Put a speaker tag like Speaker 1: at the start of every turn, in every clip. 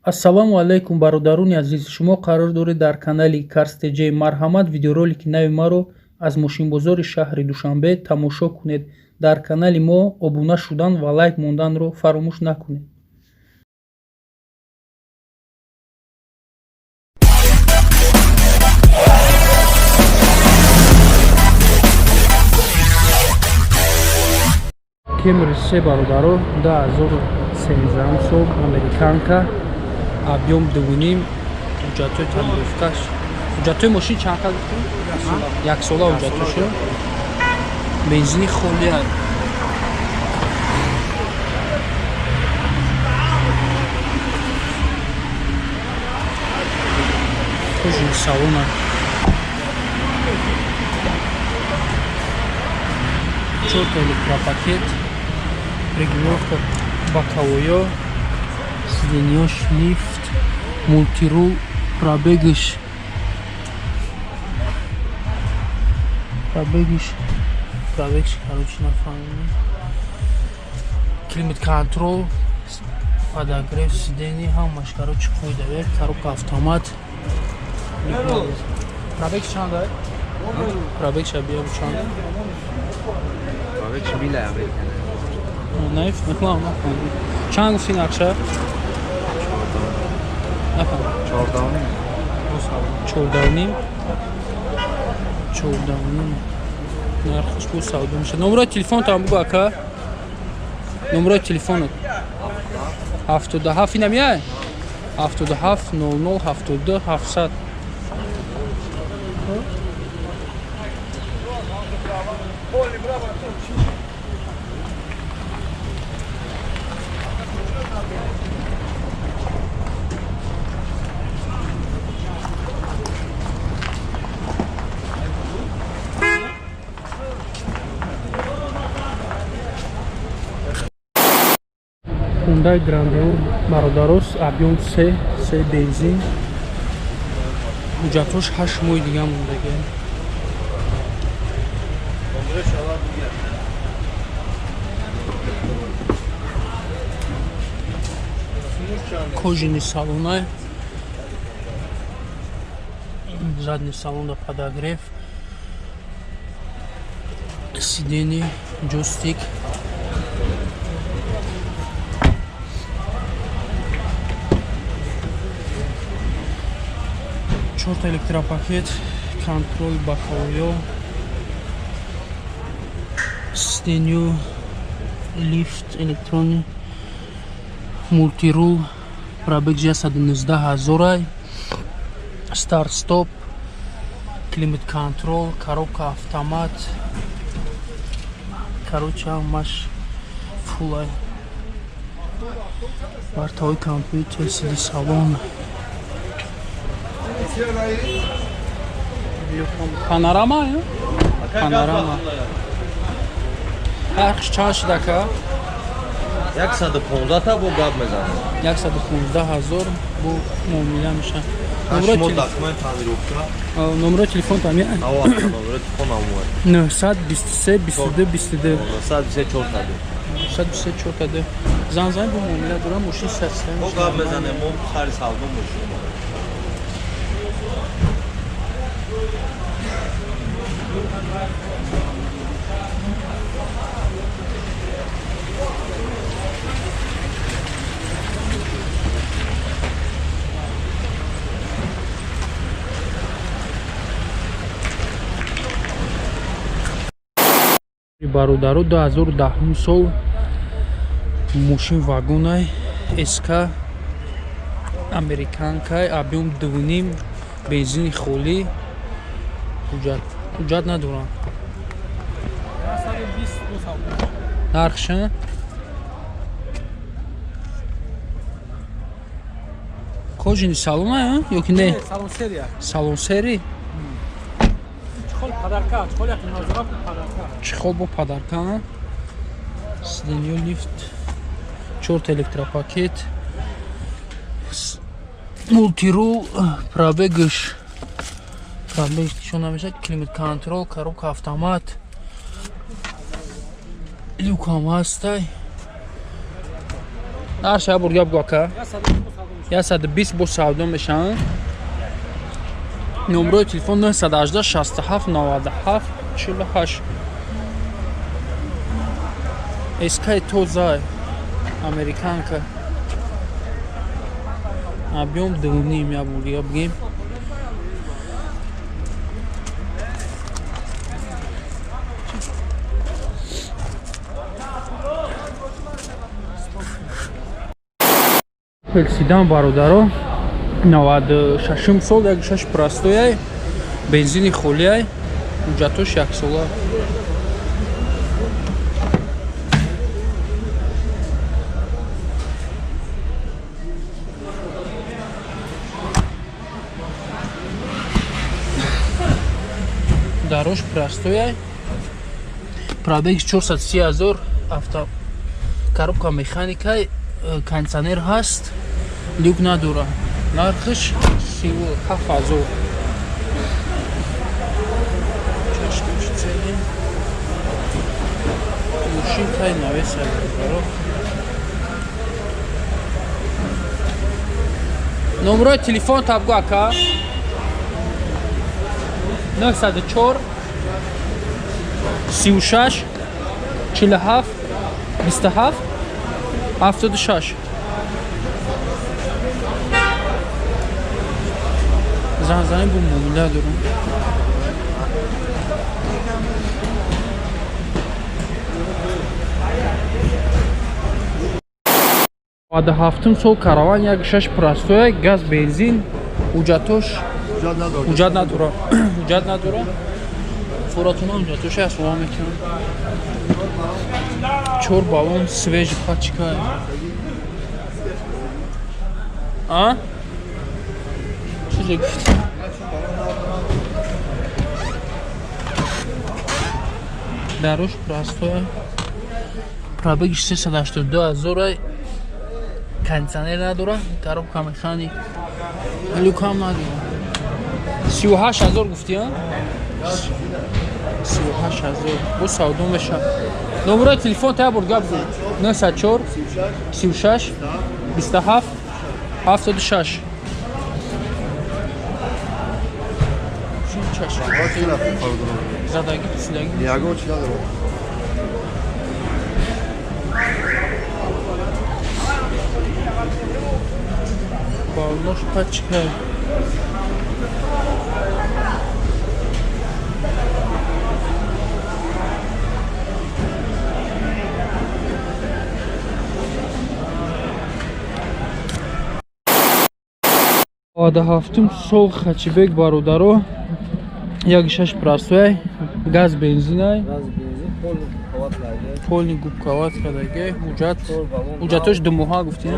Speaker 1: Ассалому алайкум, бародарони азиз. Шумо қарор доред дар канали Карстеҷи марҳамат видеоролики нави маро аз мошинбозори шаҳри Душанбе тамошо кунед. Дар канали мо обуна шудан ва лайк монданро фаромӯш накунед. Camry се бародаро 2013 сол американка, объем 2.5, ҳуҷҷатҳои таъмирофташ. ҳуҷҷатҳои мошин чанд хал гуфтем? Як сола ҳуҷҷатошо. Бензини холӣ аст. Кӯшин салон аст. 4 электропакет, регулировка боковая, сиденье, лифт, мультирул, пробегиш, короче, на фоне. Климат контроль, подогрев сидений, хамаш, короче, хуй давай, коробка автомат. Пробег чанд дай? Пробег шабиям чанд?
Speaker 2: Пробег шабиля американ.
Speaker 1: Наиф, нахлам. Чанд гуфти нақша? 4.5. Нархш бу савдо меша. Номерои телефонтон бугу ака. Номерои телефонот 77 инамия 77 00 72 700. Hyundai Grandeur бародарос, объем 3 бензин. ҳуҷҷатош 8 моҳи дига мондагӣ. кожини салона, задний салон да подогрев, сиденье, джойстик. Чорта электропакет, контроль боковой, сиденье, лифт электронный, мультирул, пробег 119 000, старт-стоп, климат контроль, коробка автомат. Короче, маш фулай. Бортовой компьютер, сиди салон. Панорама, я? Панорама. Архш чанд шуда ка?
Speaker 2: 115 бо гап мезанем.
Speaker 1: 115,000 бу муомила меша. Номерои телефонтон я?
Speaker 2: Номерои телефон амуад.
Speaker 1: 923 22 22.
Speaker 2: 124
Speaker 1: Зан бу муомила дорам, мошин саста.
Speaker 2: бо гап мезанем, мо хари савдо мешавем. бародаро 2010 сол мошин вагонай СК американкай, объем 2.5, бензини холӣ, ҳуҷҷат надорам. нархша кожини салона ё ки не? Салон сери. Чихол бо падарка. Сиденье, лифт, 4 электропакет, мультирул, пробегиш, что намешать, климат контроль, коробка автомат, люкам ҳастай. Наша бургаб гока. 120 бо савдо мешаванд. номерои телефон 918 67 97 48. эскай тоза американка. объем 2,5 я буду я бгем. Хелсидан бародаро 96 сол 1.6 простояй бензини холияй ҳуҷҷатош 1 сола. дарош простояй пробег 430 000 авто коробка механикай кондиционер ҳаст люк надора нархш 37 000. машинкай навесад номерои телефон табгу ака 904 36 47 27 76. занзани бу муомила дорам. баъди 7 сол караван 1.6 простоя газ бензин ҳуҷҷатош ҳуҷҷат надорад фуратуна ҳуҷҷатош аст ва мекунам 4 баллон свежи пачка чизе гуфт дарош простоя пробеги 382 000 кондиционер надора коробка механик люк ҳам надора 38 000 гуфти 38 000 бо савдо мешавад. номерои телефон табор гап 904 36 27 76. задаги писидаги балнош пачка баъди 7 сол хачибек бародаро 1.6 простояй газ бензинай полни губковаткадаги ҳуҷҷатош 2 моҳа гуфти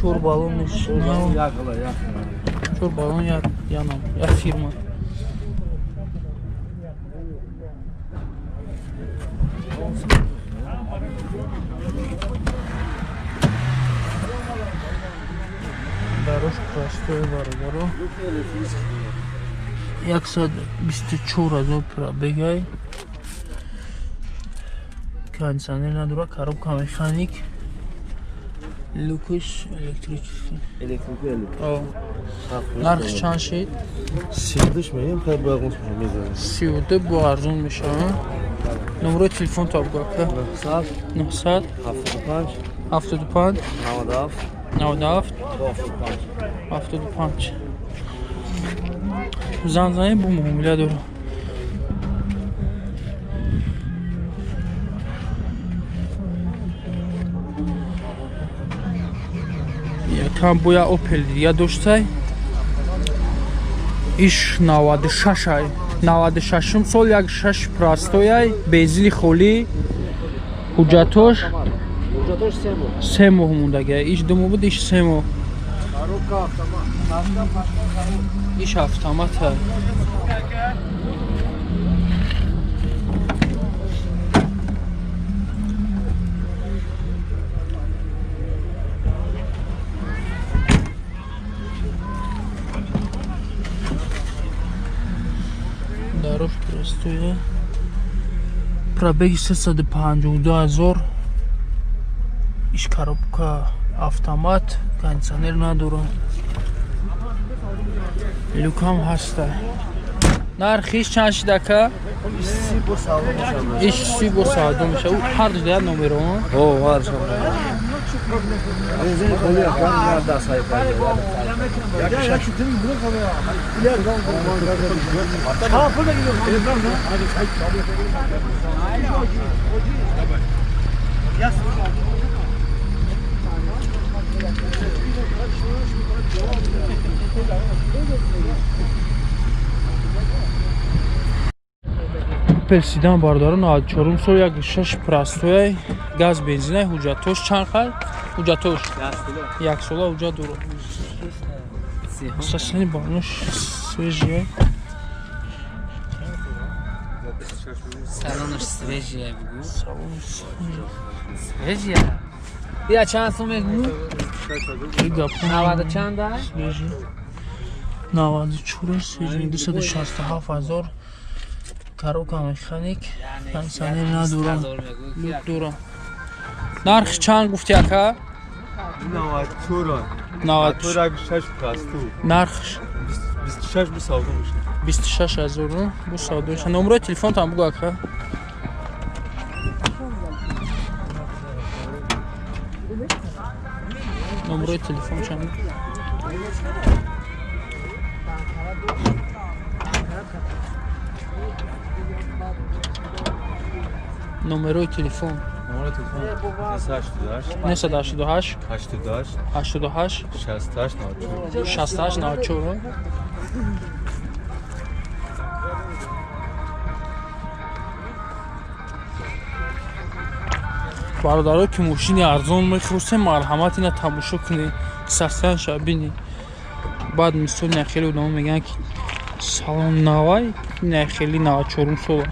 Speaker 2: 4 баллон 4 баллон як фирма дарош простоя бародаро 124 000 пробегай кондиционер надора коробка механик люкиш электрический нархш чанд шид 32 бо арзон мешавад. номерои телефон табгу ака 900 75 97 75. занзани бу муомила дорам. якам боя опел дига доштай иш 96 сол 1.6 простояй бензини холӣ ҳуҷҷатош 3 моҳ мондагия иш 2 моҳ буд иш 3 моҳ иш автомата дарош простоя пробеги 352 000 иш коробка автомат, кондиционер надорад. Люкам ҳаста. Нархиш чанд шид ака? 30 бо савдо меша. Ҳар ду як номеро? Персидан бардору 94 сол 1.6 простояй газ бензинай ҳуҷҷатош чанд қад? Ҳуҷҷатош 1 сола ҳуҷҷат дуро. Асасани бануш свежияй.
Speaker 3: Салонаш свежия бигу. Свежия. Я чанд сом мегу? Навада чанд ай?
Speaker 2: Свежия. 94 свежия 267,000. Коробка механик. Кондиционер надорам. Люк дорам. Нархи чанд гуфти ака?
Speaker 4: 94.
Speaker 2: 94.
Speaker 4: просту.
Speaker 2: Нархиш
Speaker 4: 26 бу савдо мешавад.
Speaker 2: 26000 бу савдо мешавад. Номерои телефонтан бугу ака. Номерои телефон чанд? Номерои телефон.
Speaker 4: Номер телефон
Speaker 2: 988
Speaker 4: 88
Speaker 2: 88
Speaker 4: 68
Speaker 2: 68 94. бародаро ки мошини арзон мехостем марҳамат ина тамошо кунед састан шабини баъд мисол нахели одамон мегӯянд ки салон навай нахели 94 сола